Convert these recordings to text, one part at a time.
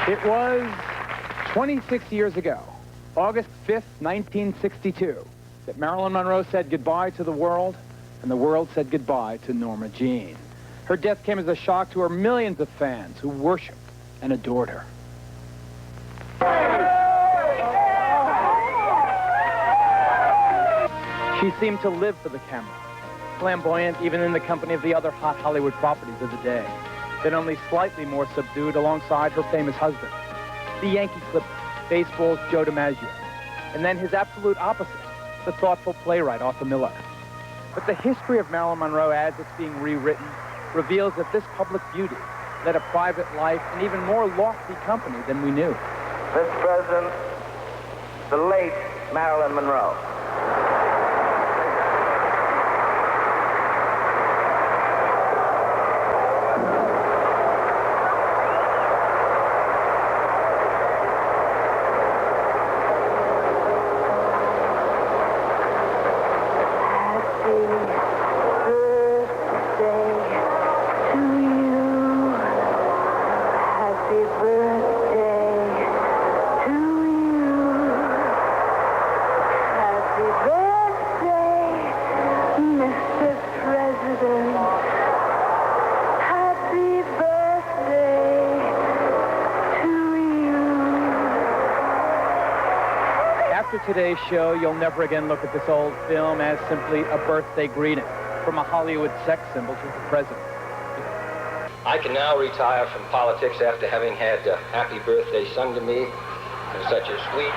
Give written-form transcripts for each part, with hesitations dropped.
It was 26 years ago, August 5th, 1962, that Marilyn Monroe said goodbye to the world, and the world said goodbye to Norma Jean. Her death came as a shock to her millions of fans who worshiped and adored her. She seemed to live for the camera, flamboyant even in the company of the other hot Hollywood properties of the day, then only slightly more subdued alongside her famous husband, the Yankee Clipper, baseball's Joe DiMaggio, and then his absolute opposite, the thoughtful playwright Arthur Miller. But the history of Marilyn Monroe, as it's being rewritten, reveals that this public beauty led a private life and even more lofty company than we knew. Mr. President, the late Marilyn Monroe. After today's show, you'll never again look at this old film as simply a birthday greeting from a Hollywood sex symbol to the president. I can now retire from politics after having had a happy birthday sung to me in such a sweet...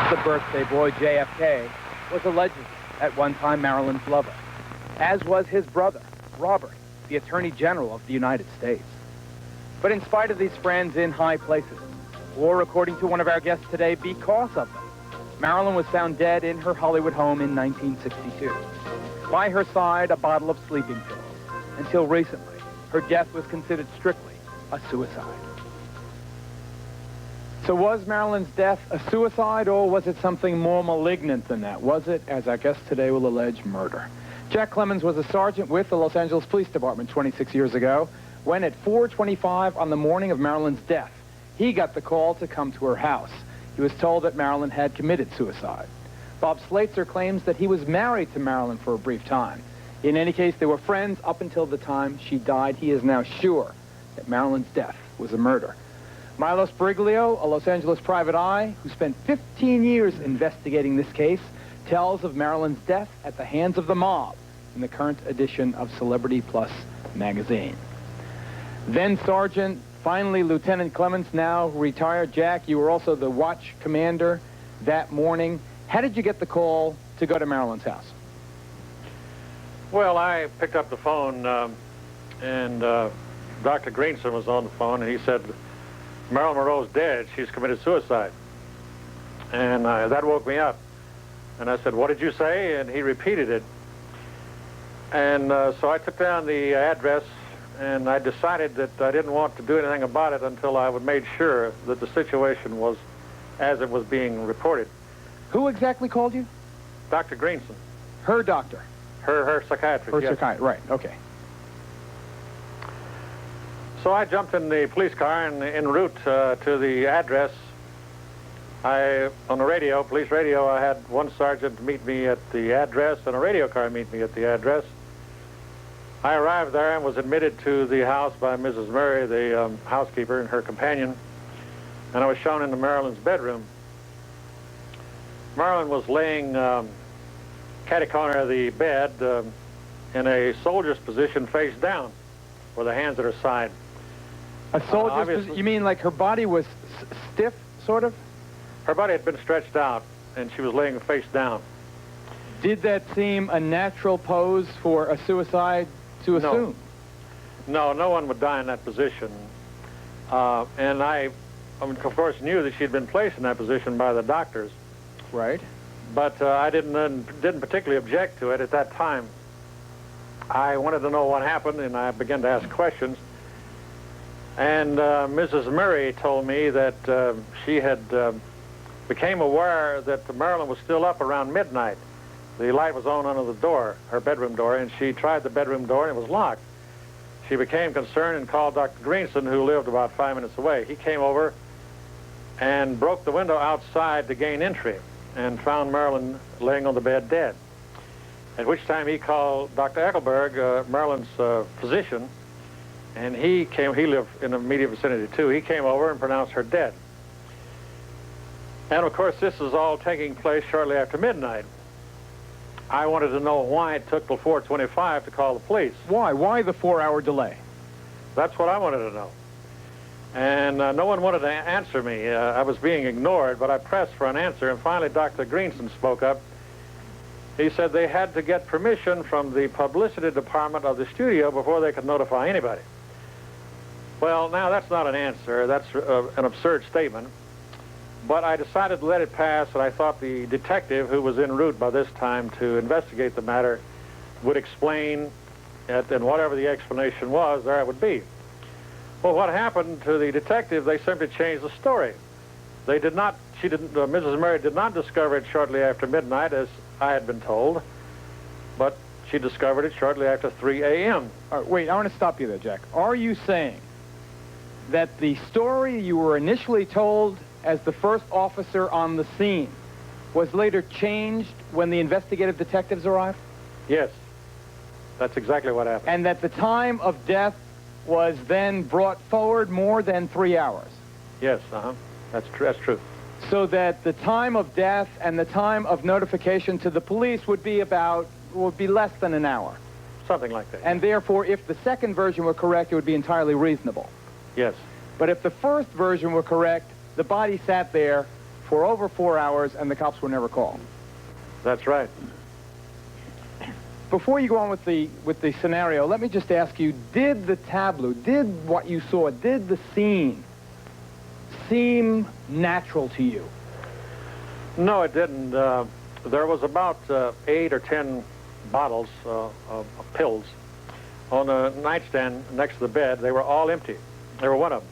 The birthday boy, JFK, was allegedly at one time Marilyn's lover, as was his brother, Robert, the Attorney General of the United States. But in spite of these friends in high places, or according to one of our guests today, because of them, Marilyn was found dead in her Hollywood home in 1962. By her side, a bottle of sleeping pills. Until recently, her death was considered strictly a suicide. So was Marilyn's death a suicide, or was it something more malignant than that? Was it, as our guest today will allege, murder? Jack Clemmons was a sergeant with the Los Angeles Police Department 26 years ago, when at 4:25 on the morning of Marilyn's death, he got the call to come to her house. He was told that Marilyn had committed suicide. Bob Slater claims that he was married to Marilyn for a brief time. In any case, they were friends up until the time she died. He is now sure that Marilyn's death was a murder. Milos Briglio, a Los Angeles private eye who spent 15 years investigating this case, tells of Marilyn's death at the hands of the mob in the current edition of Celebrity Plus magazine. Then Sergeant, finally Lieutenant Clemmons, now retired. Jack, you were also the watch commander that morning. How did you get the call to go to Marilyn's house? Well, I picked up the phone, and Dr. Greenson was on the phone, and he said, Marilyn Monroe's dead. She's committed suicide. And that woke me up. And I said, what did you say? And he repeated it. And so I took down the address, and I decided that I didn't want to do anything about it until I would made sure that the situation was as it was being reported. Who exactly called you? Dr. Greenson. Her doctor? Her psychiatrist, Her yes. psychiatrist, right, okay. So I jumped in the police car and en route to the address. On the radio, police radio, I had one sergeant meet me at the address and a radio car meet me at the address. I arrived there and was admitted to the house by Mrs. Murray, the housekeeper, and her companion, and I was shown into Marilyn's bedroom. Marilyn was laying catty-corner of the bed in a soldier's position face down, with her hands at her side. A soldier's position? You mean like her body was stiff, sort of? Her body had been stretched out, and she was laying face down. Did that seem a natural pose for a suicide to assume? No, no one would die in that position. And I mean, of course, knew that she'd been placed in that position by the doctors. Right. But I didn't particularly object to it at that time. I wanted to know what happened, and I began to ask questions. And Mrs. Murray told me that she had became aware that Marilyn was still up around midnight. The light was on under the door, her bedroom door, and she tried the bedroom door, and it was locked. she became concerned and called Dr. Greenson, who lived about 5 minutes away. He came over and broke the window outside to gain entry and found Marilyn laying on the bed dead. At which time he called Dr. Eckelberg, Marilyn's physician, and he lived in the immediate vicinity too. He came over and pronounced her dead. And of course, this is all taking place shortly after midnight. I wanted to know why it took till 4:25 to call the police. Why? Why the 4-hour delay? That's what I wanted to know. And no one wanted to answer me. I was being ignored, but I pressed for an answer, and finally Dr. Greenson spoke up. He said they had to get permission from the publicity department of the studio before they could notify anybody. Well, now that's not an answer. That's an absurd statement. But I decided to let it pass, and I thought the detective, who was en route by this time to investigate the matter, would explain it, and whatever the explanation was, there it would be. Well, what happened to the detective, they simply changed the story. They did not, Mrs. Murray did not discover it shortly after midnight, as I had been told, but she discovered it shortly after 3 a.m. All right, wait, I want to stop you there, Jack. Are you saying that the story you were initially told as the first officer on the scene was later changed when the investigative detectives arrived? Yes, that's exactly what happened. And that the time of death was then brought forward more than 3 hours? Yes, that's true. So that the time of death and the time of notification to the police would be less than an hour? Something like that. And therefore, if the second version were correct, it would be entirely reasonable? Yes. But if the first version were correct, the body sat there for over 4 hours and the cops were never called? That's right. Before you go on with the scenario, let me just ask you, did the tableau, did what you saw, did the scene seem natural to you? No, it didn't. There was about 8 or 10 bottles of pills on a nightstand next to the bed. They were all empty. They were one of them.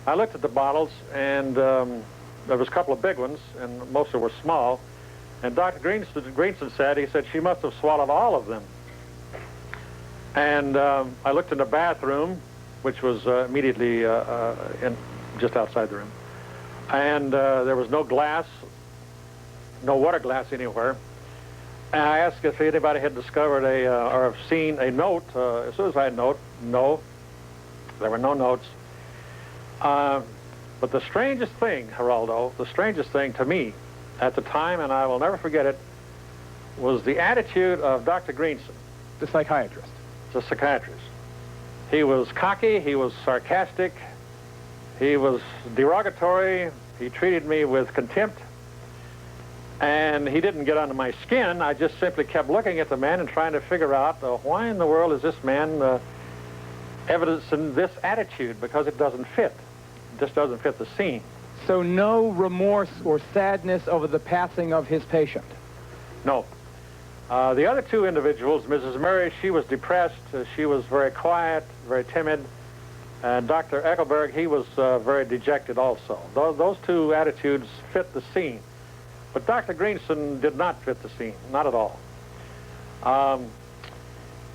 I looked at the bottles, and there was a couple of big ones, and most of them were small. And Dr. Greenson said, he said, she must have swallowed all of them. And I looked in the bathroom, which was immediately just outside the room. And there was no glass, no water glass anywhere. And I asked if anybody had discovered or seen a note, a suicide note. No, there were no notes. But the strangest thing, Geraldo, the strangest thing to me at the time, and I will never forget it, was the attitude of Dr. Greenson. The psychiatrist? The psychiatrist. He was cocky, he was sarcastic, he was derogatory, he treated me with contempt, and he didn't get under my skin. I just simply kept looking at the man and trying to figure out why in the world is this man evidencing this attitude, because it doesn't fit. It just doesn't fit the scene. So no remorse or sadness over the passing of his patient? No. The other two individuals, Mrs. Murray, she was depressed. She was very quiet, very timid. And Dr. Eckelberg, he was very dejected also. Those two attitudes fit the scene. But Dr. Greenson did not fit the scene, not at all.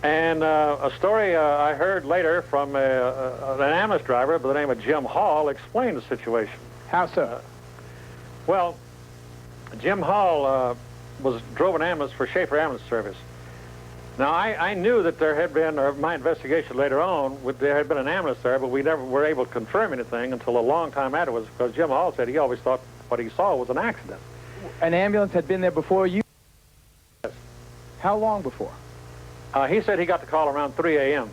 And a story I heard later from an ambulance driver by the name of Jim Hall explained the situation. How so? Well, Jim Hall drove an ambulance for Schaefer Ambulance Service. Now, I knew that there had been, or my investigation later on, there had been an ambulance there, but we never were able to confirm anything until a long time afterwards, because Jim Hall said he always thought what he saw was an accident. An ambulance had been there before you? Yes. How long before? He said he got the call around 3 a.m.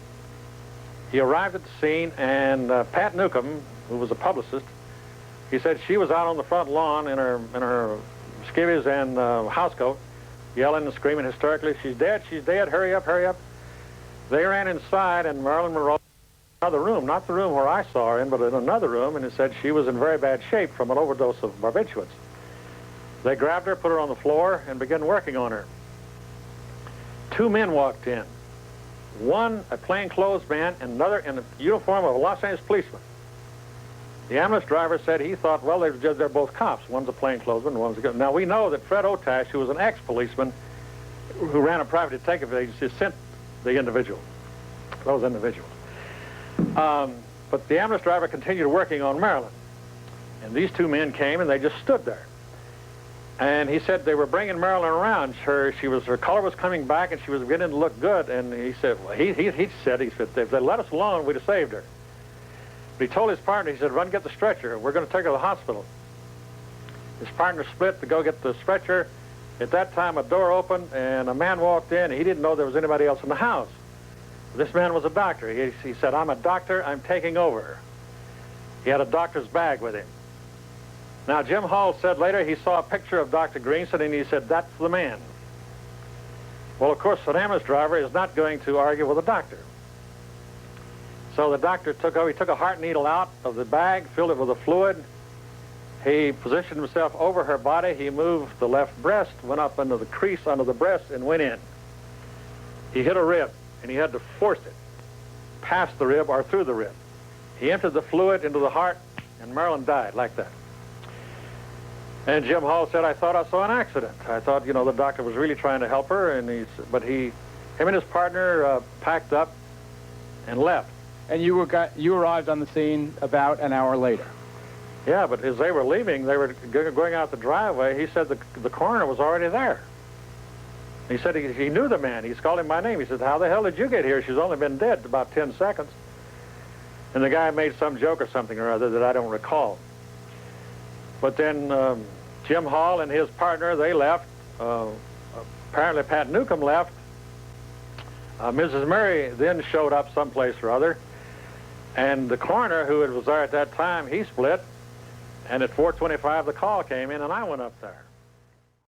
He arrived at the scene, and Pat Newcomb, who was a publicist, he said she was out on the front lawn in her skivvies and housecoat, yelling and screaming hysterically, she's dead, hurry up, hurry up. They ran inside, and Marilyn Monroe in another room, not the room where I saw her in, but in another room, and he said she was in very bad shape from an overdose of barbiturates. They grabbed her, put her on the floor, and began working on her. 2 men walked in. One, a plainclothes man, and another in the uniform of a Los Angeles policeman. The ambulance driver said he thought, well, they're both cops. One's a plainclothesman and one's a gun. Now, we know that Fred Otash, who was an ex-policeman who ran a private detective agency, sent the individual, those individuals. But the ambulance driver continued working on Marilyn. And these two men came and they just stood there. And he said they were bringing Marilyn around. Her color was coming back and she was beginning to look good. And he said, well, he said, if they let us alone, we'd have saved her. But he told his partner, he said, run get the stretcher. We're going to take her to the hospital. His partner split to go get the stretcher. At that time, a door opened and a man walked in. He didn't know there was anybody else in the house. This man was a doctor. He said, I'm a doctor, I'm taking over. He had a doctor's bag with him. Now, Jim Hall said later he saw a picture of Dr. Greenson and he said, that's the man. Well, of course, an ambulance driver is not going to argue with a doctor. So the doctor took a heart needle out of the bag, filled it with a fluid. He positioned himself over her body. He moved the left breast, went up into the crease under the breast, and went in. He hit a rib, and he had to force it past the rib or through the rib. He emptied the fluid into the heart, and Marilyn died like that. And Jim Hall said, I thought I saw an accident. I thought, you know, the doctor was really trying to help her, and him and his partner packed up and left. And you arrived on the scene about an hour later. Yeah, but as they were leaving, they were going out the driveway. He said the coroner was already there. He said he knew the man. He's called him by name. He said, how the hell did you get here? She's only been dead about 10 seconds. And the guy made some joke or something or other that I don't recall. But then Jim Hall and his partner, they left. Apparently Pat Newcomb left. Mrs. Murray then showed up someplace or other. And the coroner, who was there at that time, he split. And at 4:25, the call came in, and I went up there.